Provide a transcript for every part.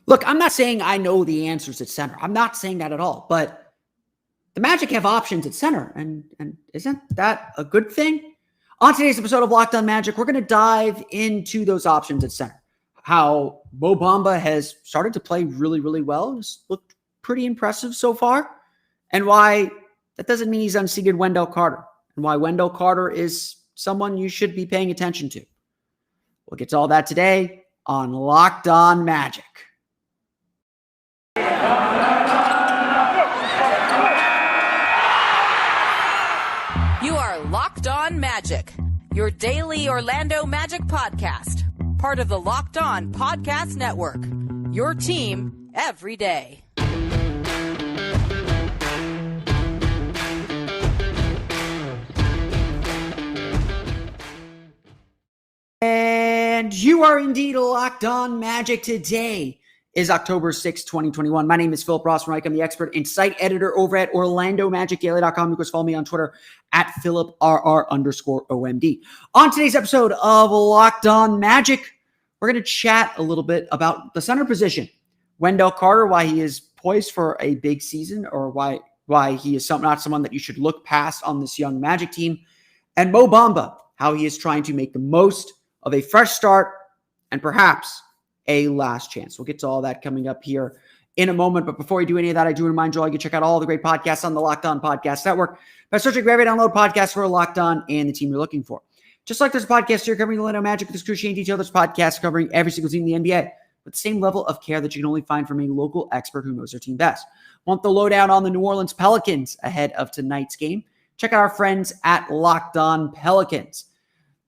Look, I'm not saying I know the answers at center. I'm not saying that at all. But the Magic have options at center. And isn't that a good thing? On today's episode of Locked On Magic, we're going to dive into those options at center. How Bamba has started to play really, really well. It's looked pretty impressive so far. And why that doesn't mean he's unseated Wendell Carter. And why Wendell Carter is someone you should be paying attention to. We'll get to all that today on Locked On Magic. You are Locked On Magic, your daily Orlando Magic podcast, part of the Locked On Podcast Network, your team every day. And you are indeed Locked On Magic. Today is October 6, 2021. My name is Philip Rossman-Reich. I'm the expert and site editor over at OrlandoMagicDaily.com. You can follow me on Twitter at PhilipRR_OMD. On today's episode of Locked On Magic, we're going to chat a little bit about the center position. Wendell Carter, why he is poised for a big season, or why he is not someone that you should look past on this young Magic team. And Mo Bamba, how he is trying to make the most of a fresh start and perhaps a last chance. We'll get to all that coming up here in a moment. But before we do any of that, I do remind you all you can check out all the great podcasts on the Locked On Podcast Network by searching Grab and Download Podcasts for Locked On and the team you're looking for. Just like this podcast here covering the Orlando Magic with excruciating detail, this podcast covering every single team in the NBA with the same level of care that you can only find from a local expert who knows their team best. Want the lowdown on the New Orleans Pelicans ahead of tonight's game? Check out our friends at Locked On Pelicans.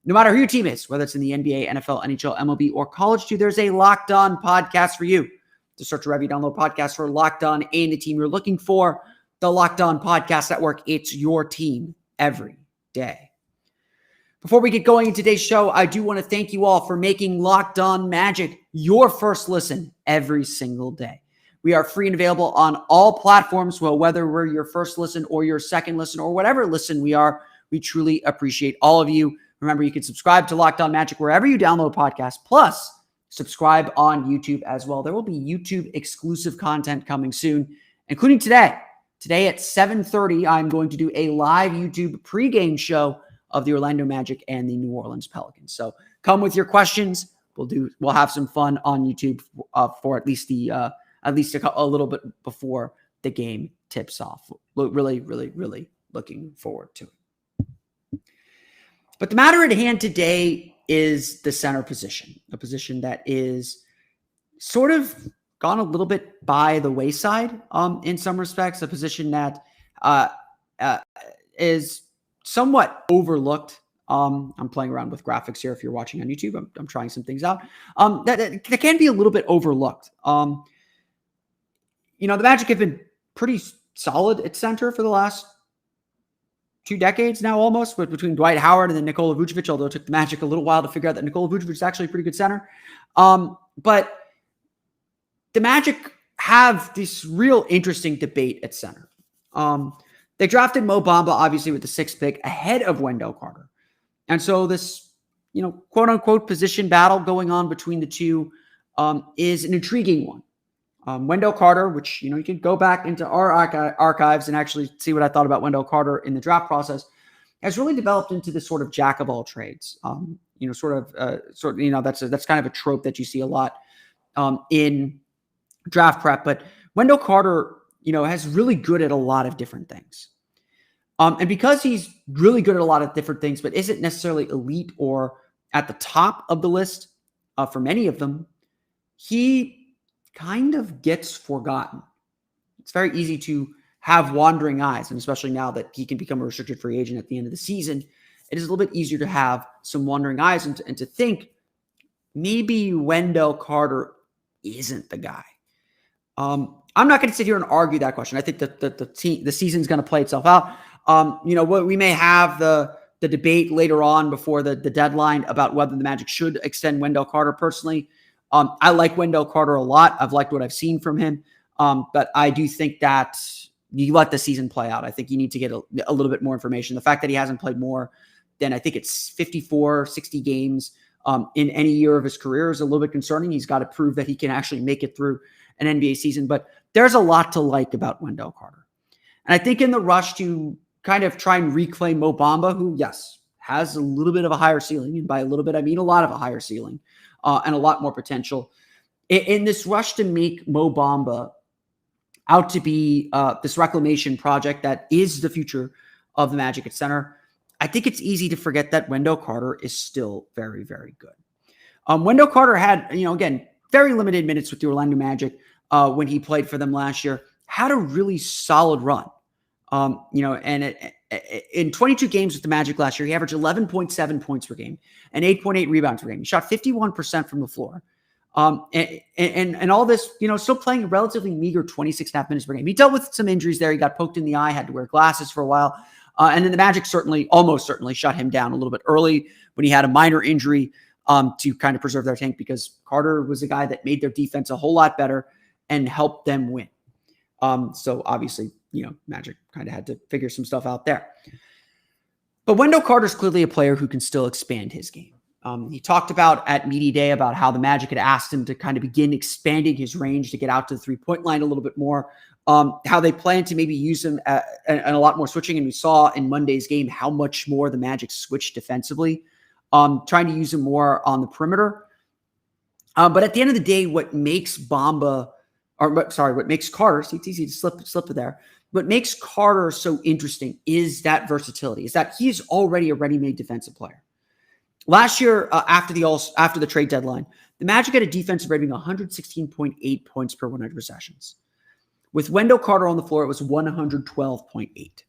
No matter who your team is, whether it's in the NBA, NFL, NHL, MLB, or college too, there's a Locked On podcast for you. To search wherever you download podcasts for Locked On and the team you're looking for, the Locked On Podcast Network. It's your team every day. Before we get going in today's show, I do want to thank you all for making Locked On Magic your first listen every single day. We are free and available on all platforms. Well, whether we're your first listen or your second listen or whatever listen we are, we truly appreciate all of you. Remember, you can subscribe to Locked On Magic wherever you download podcasts, plus subscribe on YouTube as well. There will be YouTube exclusive content coming soon, including today. Today at 7:30, I'm going to do a live YouTube pregame show of the Orlando Magic and the New Orleans Pelicans. So come with your questions. We'll have some fun on YouTube for at least a little bit before the game tips off. Really, really, really looking forward to it. But the matter at hand today is the center position, a position that is sort of gone a little bit by the wayside in some respects, a position that is somewhat overlooked. I'm playing around with graphics here. If you're watching on YouTube, I'm trying some things out that can be a little bit overlooked. The Magic have been pretty solid at center for the last 2 decades now almost, between Dwight Howard and then Nikola Vucevic, although it took the Magic a little while to figure out that Nikola Vucevic is actually a pretty good center. But the Magic have this real interesting debate at center. They drafted Mo Bamba, obviously, with the 6th pick ahead of Wendell Carter. And so this, quote unquote position battle going on between the two is an intriguing one. Wendell Carter, which, you can go back into our archives and actually see what I thought about Wendell Carter in the draft process, has really developed into this sort of jack of all trades. That's kind of a trope that you see a lot in draft prep. But Wendell Carter, has really good at a lot of different things. And because he's really good at a lot of different things, but isn't necessarily elite or at the top of the list for many of them, he kind of gets forgotten. It's very easy to have wandering eyes, and especially now that he can become a restricted free agent at the end of the season, it is a little bit easier to have some wandering eyes and to think maybe Wendell Carter isn't the guy. I'm not going to sit here and argue that question. I think that the season's going to play itself out. We may have the debate later on before the deadline about whether the Magic should extend Wendell Carter. Personally, I like Wendell Carter a lot. I've liked what I've seen from him. But I do think that you let the season play out. I think you need to get a little bit more information. The fact that he hasn't played more than, I think it's 54, 60 games in any year of his career is a little bit concerning. He's got to prove that he can actually make it through an NBA season. But there's a lot to like about Wendell Carter. And I think in the rush to kind of try and reclaim Mo Bamba, who, yes, has a little bit of a higher ceiling, and by a little bit, I mean a lot of a higher ceiling and a lot more potential. In this rush to make Mo Bamba out to be this reclamation project that is the future of the Magic at center, I think it's easy to forget that Wendell Carter is still very, very good. Wendell Carter had, again, very limited minutes with the Orlando Magic when he played for them last year, had a really solid run. In 22 games with the Magic last year, he averaged 11.7 points per game and 8.8 rebounds per game. He shot 51% from the floor. And all this, still playing a relatively meager 26.5 minutes per game. He dealt with some injuries there. He got poked in the eye, had to wear glasses for a while. And then the Magic almost certainly shut him down a little bit early when he had a minor injury to kind of preserve their tank, because Carter was a guy that made their defense a whole lot better and helped them win. So obviously, Magic kind of had to figure some stuff out there. But Wendell Carter's clearly a player who can still expand his game. He talked about at Media Day about how the Magic had asked him to kind of begin expanding his range to get out to the three-point line a little bit more, how they plan to maybe use him and a lot more switching. And we saw in Monday's game how much more the Magic switched defensively, trying to use him more on the perimeter. But at the end of the day, what makes Carter, see, it's easy to slip it there. What makes Carter so interesting is that versatility, is that he's already a ready-made defensive player. Last year, after the trade deadline, the Magic had a defensive rating of 116.8 points per 100 possessions. With Wendell Carter on the floor, it was 112.8,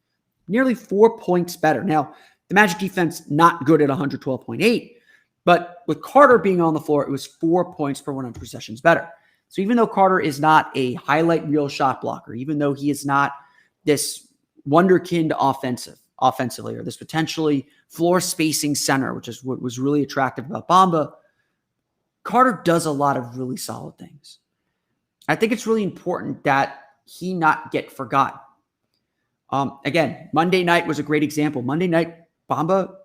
nearly 4 points better. Now, the Magic defense not good at 112.8, but with Carter being on the floor, it was 4 points per 100 possessions better. So even though Carter is not a highlight reel shot blocker, even though he is not this wonderkind offensively, or this potentially floor spacing center, which is what was really attractive about Bamba, Carter does a lot of really solid things. I think it's really important that he not get forgotten. Again, Monday night was a great example. Monday night, Bamba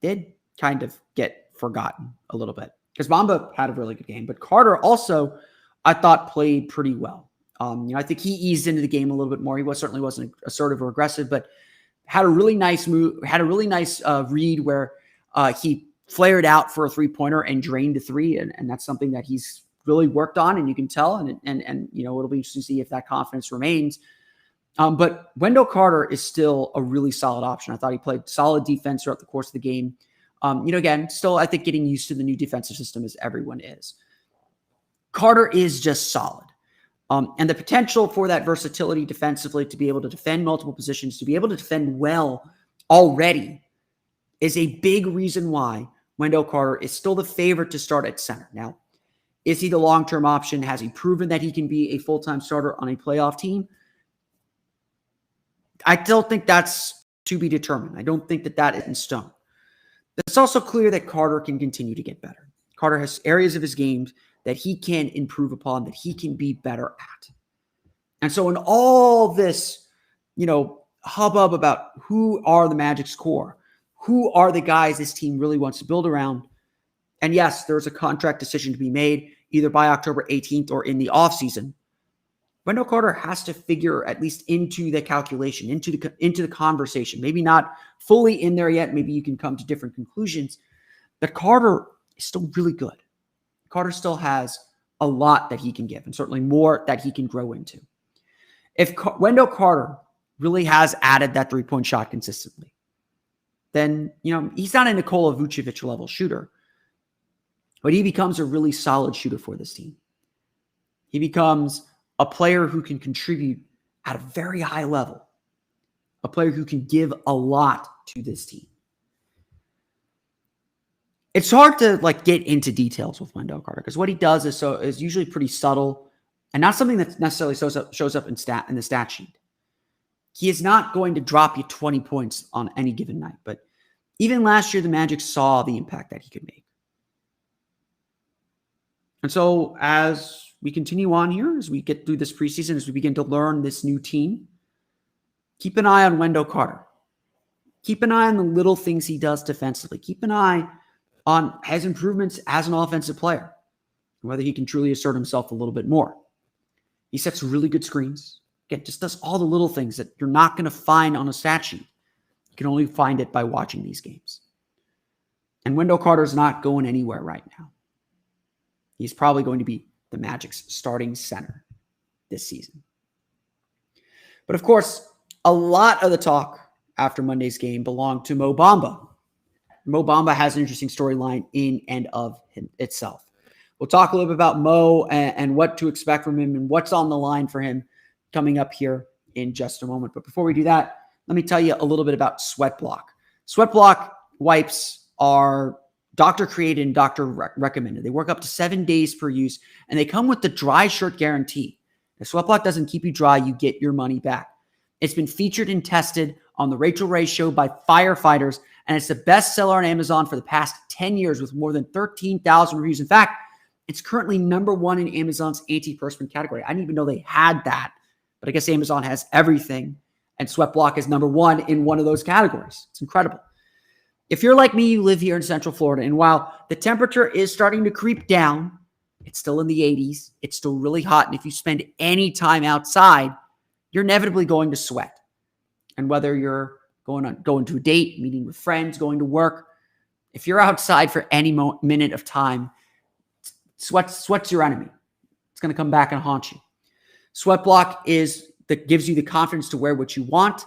did kind of get forgotten a little bit because Bamba had a really good game, but Carter also, I thought, played pretty well. I think he eased into the game a little bit more. He certainly wasn't assertive or aggressive, but had a really nice move, had a really nice read where he flared out for a three-pointer and drained a three. And that's something that he's really worked on, and you can tell. And it'll be interesting to see if that confidence remains. But Wendell Carter is still a really solid option. I thought he played solid defense throughout the course of the game. Again, still, I think getting used to the new defensive system as everyone is. Carter is just solid. And the potential for that versatility defensively, to be able to defend multiple positions, to be able to defend well already, is a big reason why Wendell Carter is still the favorite to start at center. Now, is he the long-term option? Has he proven that he can be a full-time starter on a playoff team? I don't think that's to be determined. I don't think that is in stone. It's also clear that Carter can continue to get better. Carter has areas of his game that he can improve upon, that he can be better at. And so in all this, hubbub about who are the Magic's core, who are the guys this team really wants to build around, and yes, there's a contract decision to be made either by October 18th or in the offseason, Wendell Carter has to figure at least into the calculation, into the conversation. Maybe not fully in there yet. Maybe you can come to different conclusions. But Carter is still really good. Carter still has a lot that he can give, and certainly more that he can grow into. If Wendell Carter really has added that three-point shot consistently, then, he's not a Nikola Vucevic level shooter, but he becomes a really solid shooter for this team. He becomes a player who can contribute at a very high level, a player who can give a lot to this team. It's hard to get into details with Wendell Carter because what he does is usually pretty subtle and not something that necessarily shows up in the stat sheet. He is not going to drop you 20 points on any given night, but even last year, the Magic saw the impact that he could make. And so as we continue on here, as we get through this preseason, as we begin to learn this new team, keep an eye on Wendell Carter. Keep an eye on the little things he does defensively. Keep an eye on his improvements as an offensive player, whether he can truly assert himself a little bit more. He sets really good screens. Again, just does all the little things that you're not going to find on a stat sheet. You can only find it by watching these games. And Wendell Carter's not going anywhere right now. He's probably going to be the Magic's starting center this season. But of course, a lot of the talk after Monday's game belonged to Mo Bamba. Mo Bamba has an interesting storyline in and of itself. We'll talk a little bit about Mo and what to expect from him and what's on the line for him coming up here in just a moment. But before we do that, let me tell you a little bit about SweatBlock. SweatBlock wipes are doctor created and doctor recommended. They work up to 7 days per use, and they come with the dry shirt guarantee. If SweatBlock doesn't keep you dry, you get your money back. It's been featured and tested on the Rachel Ray Show by firefighters, and it's the best seller on Amazon for the past 10 years with more than 13,000 reviews. In fact, it's currently number 1 in Amazon's antiperspirant category. I didn't even know they had that, but I guess Amazon has everything, and SweatBlock is number 1 in one of those categories. It's incredible. If you're like me, you live here in Central Florida, and while the temperature is starting to creep down, it's still in the 80s. It's still really hot, and if you spend any time outside, you're inevitably going to sweat. And whether you're going to a date, meeting with friends, going to work, if you're outside for any minute of time, sweat's your enemy. It's going to come back and haunt you. SweatBlock gives you the confidence to wear what you want.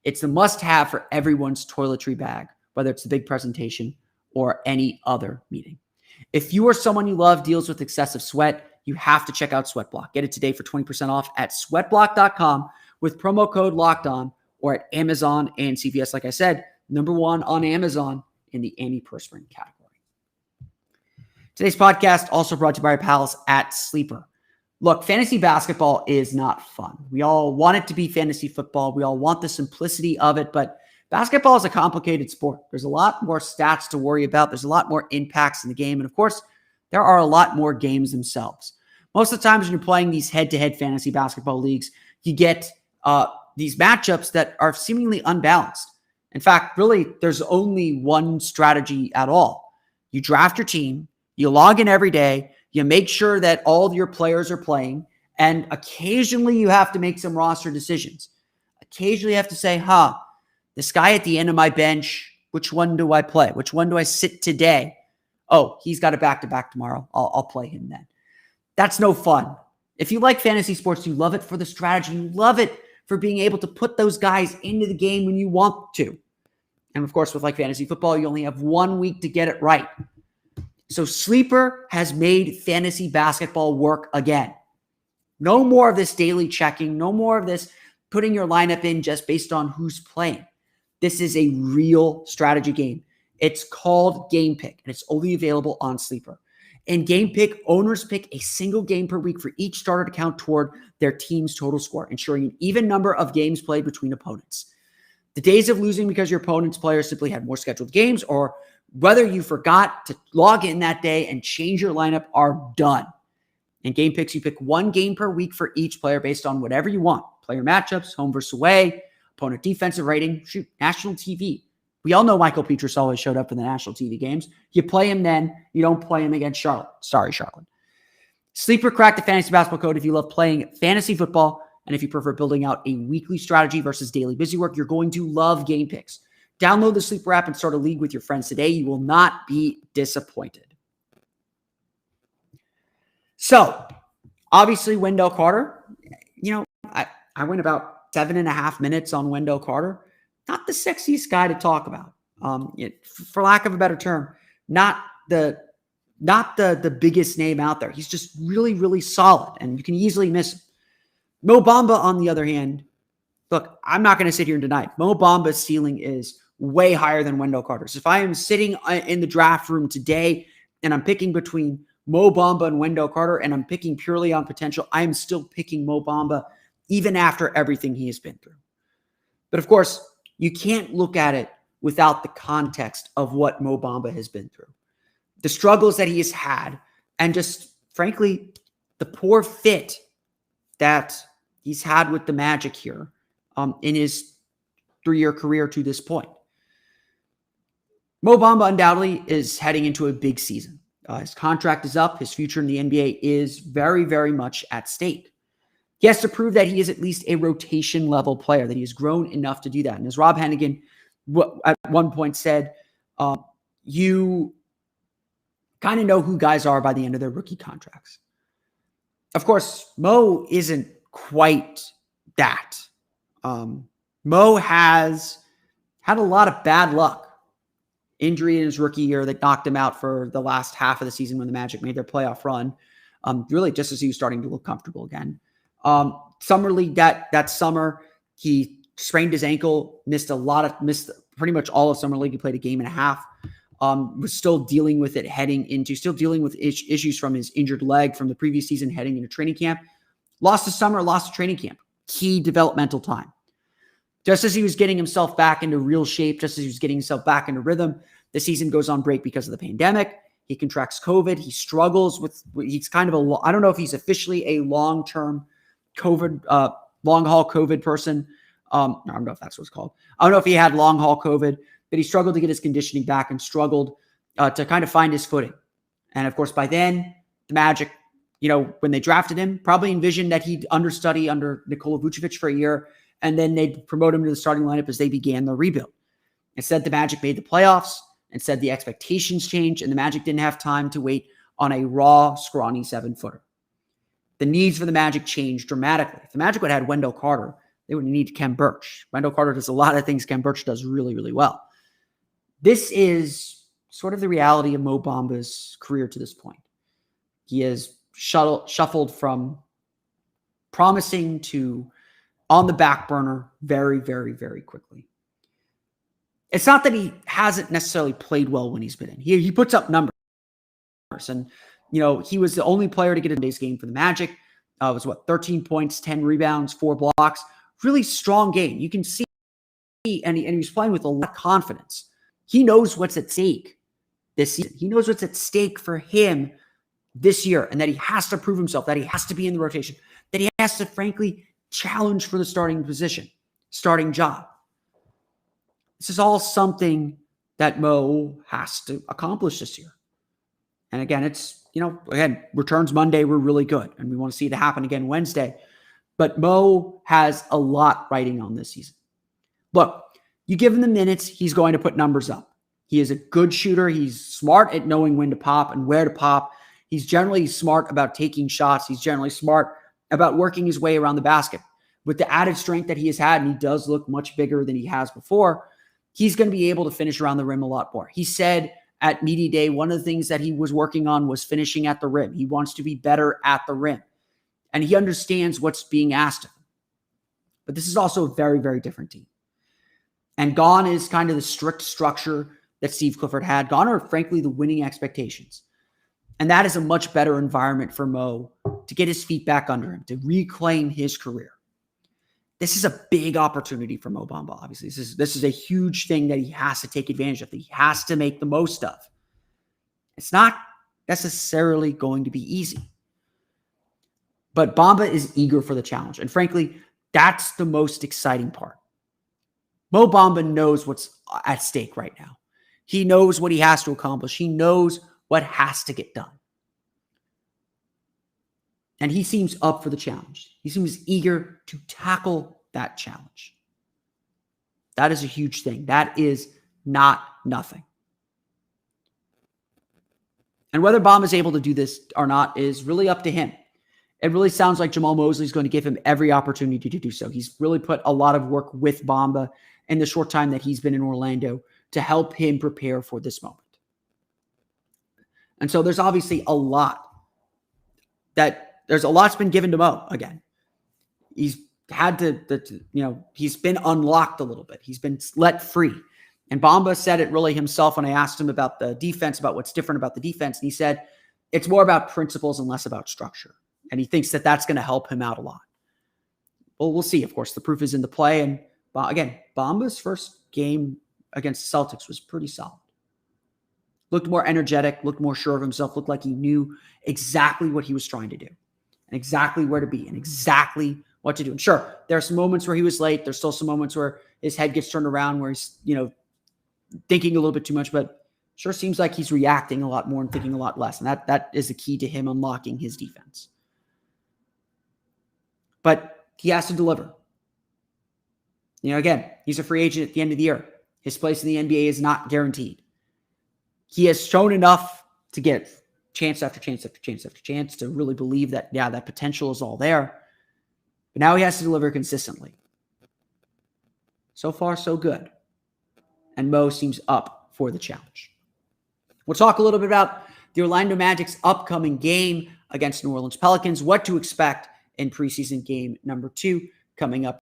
It's the must-have for everyone's toiletry bag, whether it's a big presentation or any other meeting. If you or someone you love deals with excessive sweat, you have to check out SweatBlock. Get it today for 20% off at sweatblock.com with promo code LOCKEDON or at Amazon and CVS. Like I said, number 1 on Amazon in the antiperspirant category. Today's podcast also brought to you by our pals at Sleeper. Look, fantasy basketball is not fun. We all want it to be fantasy football. We all want the simplicity of it, but basketball is a complicated sport. There's a lot more stats to worry about. There's a lot more impacts in the game. And of course, there are a lot more games themselves. Most of the times when you're playing these head-to-head fantasy basketball leagues, you get these matchups that are seemingly unbalanced. In fact, really, there's only one strategy at all. You draft your team, you log in every day, you make sure that all your players are playing, and occasionally you have to make some roster decisions. Occasionally you have to say, this guy at the end of my bench, which one do I play? Which one do I sit today? Oh, he's got a back-to-back tomorrow. I'll play him then. That's no fun. If you like fantasy sports, you love it for the strategy. You love it for being able to put those guys into the game when you want to. And of course, with like fantasy football, you only have 1 week to get it right. So Sleeper has made fantasy basketball work again. No more of this daily checking. No more of this putting your lineup in just based on who's playing. This is a real strategy game. It's called Game Pick, and it's only available on Sleeper. In Game Pick, owners pick a single game per week for each starter to count toward their team's total score, ensuring an even number of games played between opponents. The days of losing because your opponent's players simply had more scheduled games, or whether you forgot to log in that day and change your lineup, are done. In Game Picks, you pick 1 game per week for each player based on whatever you want. Player matchups, home versus away, opponent defensive rating, national TV. We all know Michael Petrus always showed up in the national TV games. You play him then. You don't play him against Charlotte. Sorry, Charlotte. Sleeper cracked the fantasy basketball code if you love playing fantasy football, and if you prefer building out a weekly strategy versus daily busy work, you're going to love Game Picks. Download the Sleeper app and start a league with your friends today. You will not be disappointed. So, obviously, Wendell Carter, I went about 7.5 minutes on Wendell Carter. Not the sexiest guy to talk about. For lack of a better term, not the biggest name out there. He's just really, really solid, and you can easily miss him. Mo Bamba, on the other hand, look, I'm not going to sit here and deny it. Mo Bamba's ceiling is way higher than Wendell Carter's. If I am sitting in the draft room today and I'm picking between Mo Bamba and Wendell Carter, and I'm picking purely on potential, I am still picking Mo Bamba even after everything he has been through. But of course, you can't look at it without the context of what Mo Bamba has been through. The struggles that he has had, and just, frankly, the poor fit that he's had with the Magic here in his 3-year career to this point. Mo Bamba undoubtedly is heading into a big season. His contract is up. His future in the NBA is very, very much at stake. He has to prove that he is at least a rotation level player, that he has grown enough to do that. And as Rob Hennigan at one point said, you kind of know who guys are by the end of their rookie contracts. Of course, Mo isn't quite that. Mo has had a lot of bad luck. Injury in his rookie year that knocked him out for the last half of the season when the Magic made their playoff run. Really just as he was starting to look comfortable again. Summer league that summer, he sprained his ankle, missed pretty much all of summer league. He played a game and a half. Was still dealing with it still dealing with issues from his injured leg from the previous season heading into training camp. Lost the summer, lost the training camp. Key developmental time. Just as he was getting himself back into real shape, just as he was getting himself back into rhythm, the season goes on break because of the pandemic. He contracts COVID. He struggles he's kind of I don't know if he's officially a long-term COVID, long-haul COVID person. I don't know if that's what it's called. I don't know if he had long-haul COVID, but he struggled to get his conditioning back and struggled to kind of find his footing. And of course, by then, the Magic, when they drafted him, probably envisioned that he'd understudy under Nikola Vucevic for a year, and then they'd promote him to the starting lineup as they began the rebuild. Instead, the Magic made the playoffs. Instead, the expectations changed, and the Magic didn't have time to wait on a raw, scrawny 7-footer. The needs for the Magic changed dramatically. If the Magic would have had Wendell Carter, they would need Khem Birch. Wendell Carter does a lot of things Khem Birch does really, really well. This is sort of the reality of Mo Bamba's career to this point. He has shuffled from promising to on the back burner very, very, very quickly. It's not that he hasn't necessarily played well when he's been in. He puts up numbers. And, he was the only player to get in today's game for the Magic. It was 13 points, 10 rebounds, 4 blocks. Really strong game. You can see, and he was playing with a lot of confidence. He knows what's at stake this season. He knows what's at stake for him this year, and that he has to prove himself, that he has to be in the rotation, that he has to, frankly, challenge for the starting position, starting job. This is all something that Mo has to accomplish this year. And again, it's, returns Monday were really good, and we want to see it happen again Wednesday. But Mo has a lot riding on this season. Look, you give him the minutes, he's going to put numbers up. He is a good shooter. He's smart at knowing when to pop and where to pop. He's generally smart about taking shots. He's generally smart about working his way around the basket. With the added strength that he has had, and he does look much bigger than he has before, he's going to be able to finish around the rim a lot more. He said at Media Day, one of the things that he was working on was finishing at the rim. He wants to be better at the rim. And he understands what's being asked of him. But this is also a very, very different team. And gone is kind of the strict structure that Steve Clifford had. Gone are, frankly, the winning expectations. And that is a much better environment for Mo to get his feet back under him, to reclaim his career. This is a big opportunity for Mo Bamba, obviously. This is a huge thing that he has to take advantage of, that he has to make the most of. It's not necessarily going to be easy. But Bamba is eager for the challenge. And frankly, that's the most exciting part. Mo Bamba knows what's at stake right now. He knows what he has to accomplish. He knows what has to get done. And he seems up for the challenge. He seems eager to tackle that challenge. That is a huge thing. That is not nothing. And whether Bamba is able to do this or not is really up to him. It really sounds like Jamal Mosley is going to give him every opportunity to do so. He's really put a lot of work with Bamba in the short time that he's been in Orlando to help him prepare for this moment. And so there's obviously a lot's been given to Mo again. He's had he's been unlocked a little bit. He's been let free. And Bamba said it really himself when I asked him about the defense, about what's different about the defense. And he said, it's more about principles and less about structure. And he thinks that that's going to help him out a lot. Well, we'll see. Of course, the proof is in the play. And again, Bamba's first game against the Celtics was pretty solid. Looked more energetic, looked more sure of himself, looked like he knew exactly what he was trying to do and exactly where to be and exactly what to do. And sure, there are some moments where he was late. There's still some moments where his head gets turned around, where he's, thinking a little bit too much, but sure seems like he's reacting a lot more and thinking a lot less. And that is the key to him unlocking his defense. But he has to deliver. Again, he's a free agent at the end of the year. His place in the NBA is not guaranteed. He has shown enough to get chance after chance after chance after chance to really believe that, yeah, that potential is all there. But now he has to deliver consistently. So far, so good. And Mo seems up for the challenge. We'll talk a little bit about the Orlando Magic's upcoming game against New Orleans Pelicans, what to expect in preseason game number 2 coming up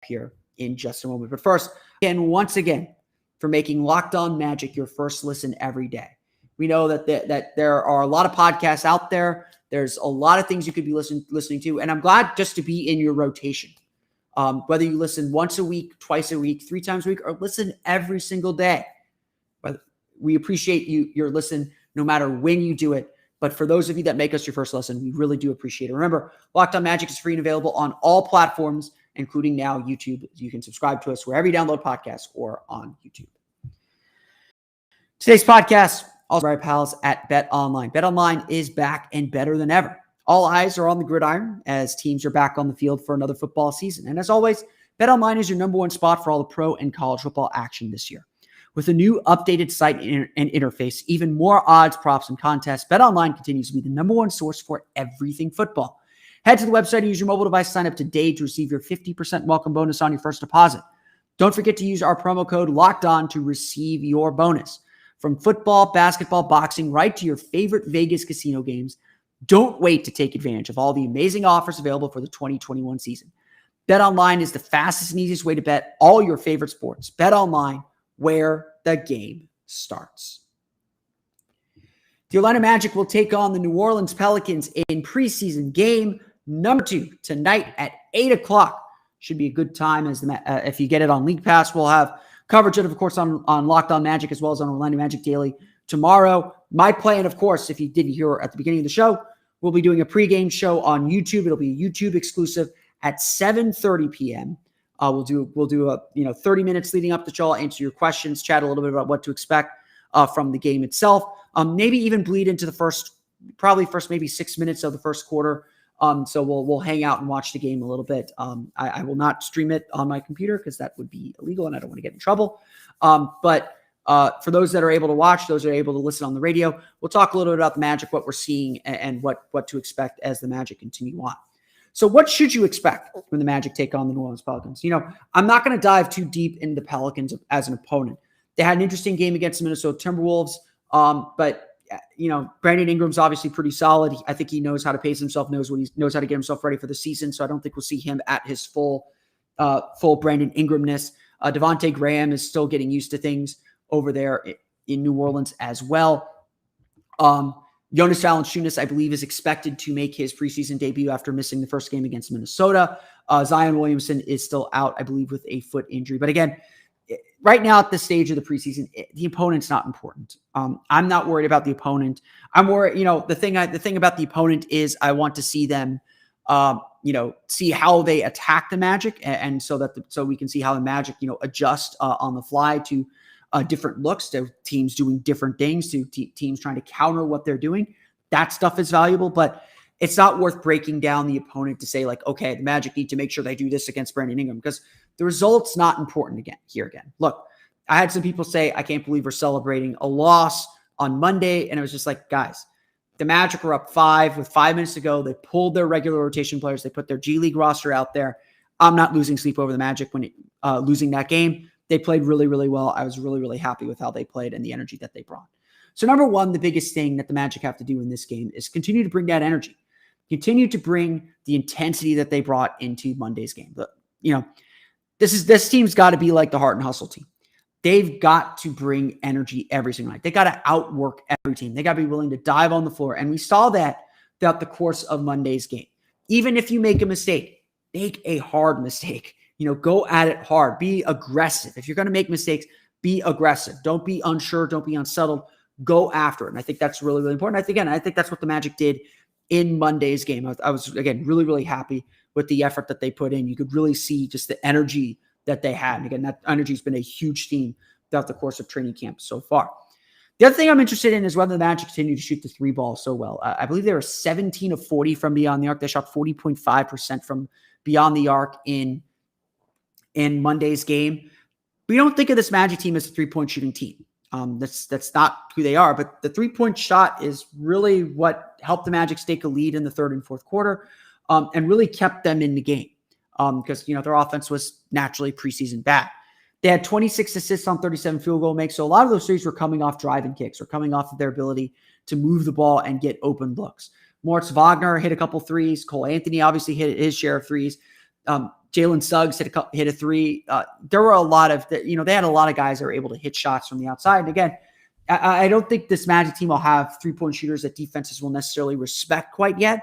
here in just a moment. But first, and once again, for making Locked On Magic your first listen every day. We know that there are a lot of podcasts out there. There's a lot of things you could be listening to, and I'm glad just to be in your rotation. Whether you listen once a week, twice a week, 3 times a week, or listen every single day. But we appreciate your listen no matter when you do it. But for those of you that make us your first listen, we really do appreciate it. Remember, Locked On Magic is free and available on all platforms, including now YouTube. You can subscribe to us wherever you download podcasts or on YouTube. Today's podcast, also by our pals at BetOnline. BetOnline is back and better than ever. All eyes are on the gridiron as teams are back on the field for another football season. And as always, BetOnline is your number one spot for all the pro and college football action this year. With a new updated site and interface, even more odds, props, and contests, BetOnline continues to be the number one source for everything football. Head to the website and use your mobile device sign up today to receive your 50% welcome bonus on your first deposit. Don't forget to use our promo code LOCKEDON to receive your bonus. From football, basketball, boxing, right to your favorite Vegas casino games, don't wait to take advantage of all the amazing offers available for the 2021 season. BetOnline is the fastest and easiest way to bet all your favorite sports. BetOnline, where the game starts. The Orlando Magic will take on the New Orleans Pelicans in preseason game number 2 tonight at 8 o'clock. Should be a good time as if you get it on League Pass. We'll have coverage of course, on Locked On Magic as well as on Orlando Magic Daily tomorrow. My plan, of course, if you didn't hear at the beginning of the show, we'll be doing a pregame show on YouTube. It'll be a YouTube exclusive at 7:30 p.m. We'll do a 30 minutes leading up to the show. I'll answer your questions, chat a little bit about what to expect from the game itself. Maybe even bleed into the first maybe 6 minutes of the first quarter. So we'll hang out and watch the game a little bit. I will not stream it on my computer because that would be illegal and I don't want to get in trouble. But for those that are able to watch, those that are able to listen on the radio, we'll talk a little bit about the Magic, what we're seeing, and what to expect as the Magic continue on. So what should you expect when the Magic take on the New Orleans Pelicans? I'm not going to dive too deep into the Pelicans as an opponent. They had an interesting game against the Minnesota Timberwolves, but Brandon Ingram's obviously pretty solid. I think he knows how to pace himself, knows how to get himself ready for the season. So I don't think we'll see him at his full Brandon Ingramness. Devontae Graham is still getting used to things over there in New Orleans as well. Jonas Valanciunas, I believe, is expected to make his preseason debut after missing the first game against Minnesota. Zion Williamson is still out, I believe, with a foot injury. But again, right now at this stage of the preseason, the opponent's not important. I'm not worried about the opponent. I'm worried, the thing about the opponent is I want to see them, see how they attack the Magic, and so we can see how the Magic, adjust on the fly to different looks, to teams doing different things, to teams trying to counter what they're doing. That stuff is valuable, but it's not worth breaking down the opponent to say like, okay, the Magic need to make sure they do this against Brandon Ingram because the result's not important again. Look, I had some people say, I can't believe we're celebrating a loss on Monday. And it was just like, guys, the Magic were up 5 with 5 minutes to go. They pulled their regular rotation players. They put their G League roster out there. I'm not losing sleep over the Magic when losing that game. They played really, really well. I was really, really happy with how they played and the energy that they brought. So number one, the biggest thing that the Magic have to do in this game is continue to bring that energy. Continue to bring the intensity that they brought into Monday's game. But, this team's got to be like the Heart and Hustle team. They've got to bring energy every single night. They got to outwork every team. They got to be willing to dive on the floor. And we saw that throughout the course of Monday's game. Even if you make a mistake, make a hard mistake. Go at it hard. Be aggressive. If you're going to make mistakes, be aggressive. Don't be unsure. Don't be unsettled. Go after it. And I think that's really, really important. I think that's what the Magic did in Monday's game. I was, again, really, really happy with the effort that they put in. You could really see just the energy that they had. And again, that energy has been a huge theme throughout the course of training camp so far. The other thing I'm interested in is whether the Magic continue to shoot the three ball so well. I believe they were 17 of 40 from beyond the arc. They shot 40.5% from beyond the arc in Monday's game. We don't think of this Magic team as a three-point shooting team. That's not who they are, but the three-point shot is really what helped the Magic stake a lead in the third and fourth quarter, and really kept them in the game because their offense was naturally preseason bad. They had 26 assists on 37 field goal makes, so a lot of those threes were coming off driving kicks or coming off of their ability to move the ball and get open looks. Moritz Wagner hit a couple threes. Cole Anthony obviously hit his share of threes. Jalen Suggs hit a three. There were a lot of, they had a lot of guys that were able to hit shots from the outside. And again, I don't think this Magic team will have three-point shooters that defenses will necessarily respect quite yet,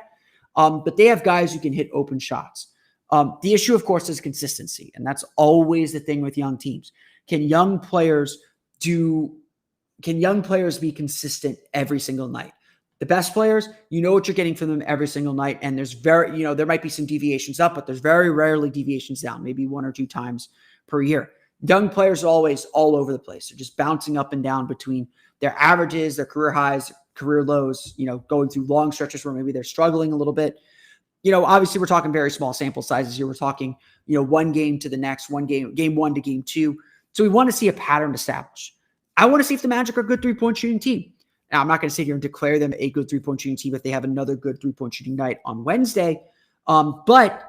but they have guys who can hit open shots. The issue, of course, is consistency, and that's always the thing with young teams. Can young players be consistent every single night? The best players, what you're getting from them every single night, and there's there might be some deviations up, but there's very rarely deviations down, maybe one or two times per year. Young players are always all over the place. They're just bouncing up and down between their averages, their career highs, career lows, going through long stretches where maybe they're struggling a little bit. Obviously we're talking very small sample sizes here. We're talking, one game to the next, game one to game two. So we want to see a pattern established. I want to see if the Magic are a good three-point shooting team. Now, I'm not going to sit here and declare them a good three-point shooting team if they have another good three-point shooting night on Wednesday. But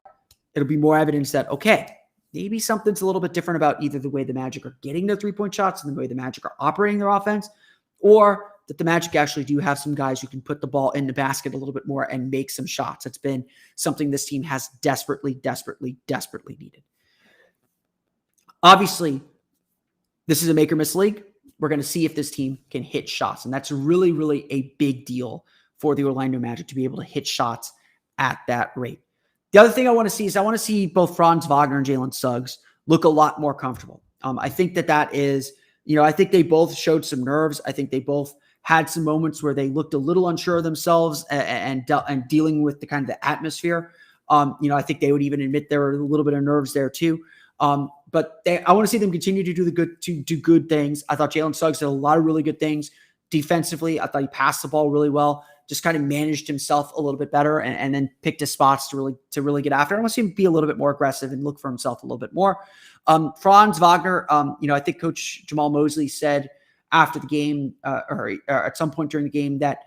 it'll be more evidence that, okay, maybe something's a little bit different about either the way the Magic are getting their three-point shots and the way the Magic are operating their offense, or that the Magic actually do have some guys who can put the ball in the basket a little bit more and make some shots. It's been something this team has desperately needed. Obviously, this is a make or miss league. We're going to see if this team can hit shots, and that's really, really a big deal for the Orlando Magic to be able to hit shots at that rate. The other thing I want to see is both Franz Wagner and Jalen Suggs look a lot more comfortable. I think that is, I think they both showed some nerves. I think they both had some moments where they looked a little unsure of themselves and dealing with the kind of the atmosphere. I think they would even admit there were a little bit of nerves there too. But I want to see them continue to do good things. I thought Jalen Suggs did a lot of really good things defensively. I thought he passed the ball really well, just kind of managed himself a little bit better and then picked his spots to really get after. I want to see him be a little bit more aggressive and look for himself a little bit more. Franz Wagner, I think Coach Jamal Mosley said after the game or at some point during the game that,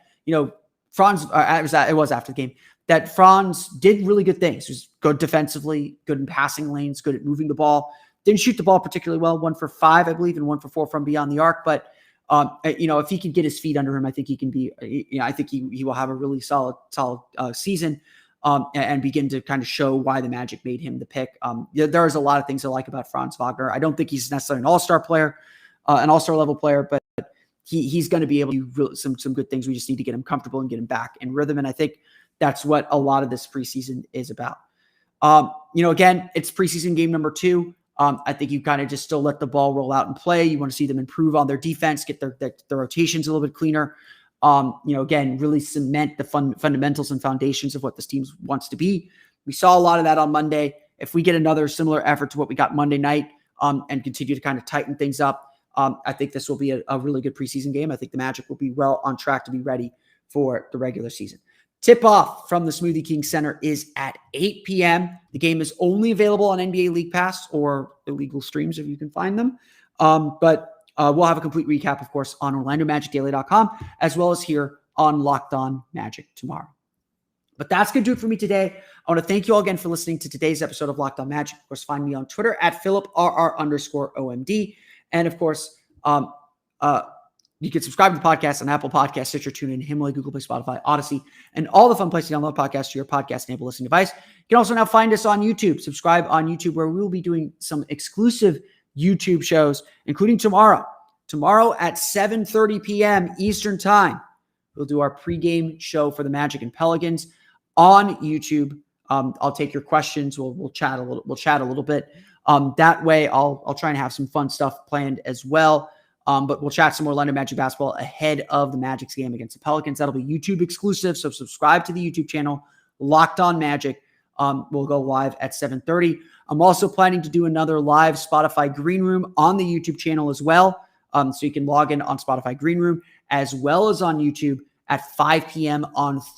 Franz, it was after the game, that Franz did really good things. He was good defensively, good in passing lanes, good at moving the ball. Didn't shoot the ball particularly well, 1 for 5, I believe, and 1 for 4 from beyond the arc. But, if he can get his feet under him, I think he can be, I think he will have a really solid season and begin to kind of show why the Magic made him the pick. There's a lot of things I like about Franz Wagner. I don't think he's necessarily an all-star player, an all-star level player, but he's going to be able to do some good things. We just need to get him comfortable and get him back in rhythm. And I think that's what a lot of this preseason is about. Again, it's preseason game number 2. I think you kind of just still let the ball roll out and play. You want to see them improve on their defense, get their rotations a little bit cleaner. Again, really cement the fundamentals and foundations of what this team wants to be. We saw a lot of that on Monday. If we get another similar effort to what we got Monday night and continue to kind of tighten things up, I think this will be a really good preseason game. I think the Magic will be well on track to be ready for the regular season. Tip-off from the Smoothie King Center is at 8 p.m. The game is only available on NBA League Pass or illegal streams if you can find them. But we'll have a complete recap, of course, on OrlandoMagicDaily.com, as well as here on Locked On Magic tomorrow. But that's going to do it for me today. I want to thank you all again for listening to today's episode of Locked On Magic. Of course, find me on Twitter at PhilipRR_OMD. And of course, you can subscribe to the podcast on Apple Podcasts, Stitcher, TuneIn, Himalaya, Google Play, Spotify, Odyssey, and all the fun places to download podcasts to your podcast-enabled listening device. You can also now find us on YouTube. Subscribe on YouTube, where we will be doing some exclusive YouTube shows, including tomorrow. Tomorrow at 7:30 p.m. Eastern Time, we'll do our pregame show for the Magic and Pelicans on YouTube. I'll take your questions. We'll chat a little bit. That way, I'll try and have some fun stuff planned as well. But we'll chat some more Orlando Magic basketball ahead of the Magic's game against the Pelicans. That'll be YouTube exclusive. So subscribe to the YouTube channel, Locked On Magic. will go live at 7:30. I'm also planning to do another live Spotify Green Room on the YouTube channel as well. So you can log in on Spotify Green Room as well as on YouTube at 5 p.m. on Thursday.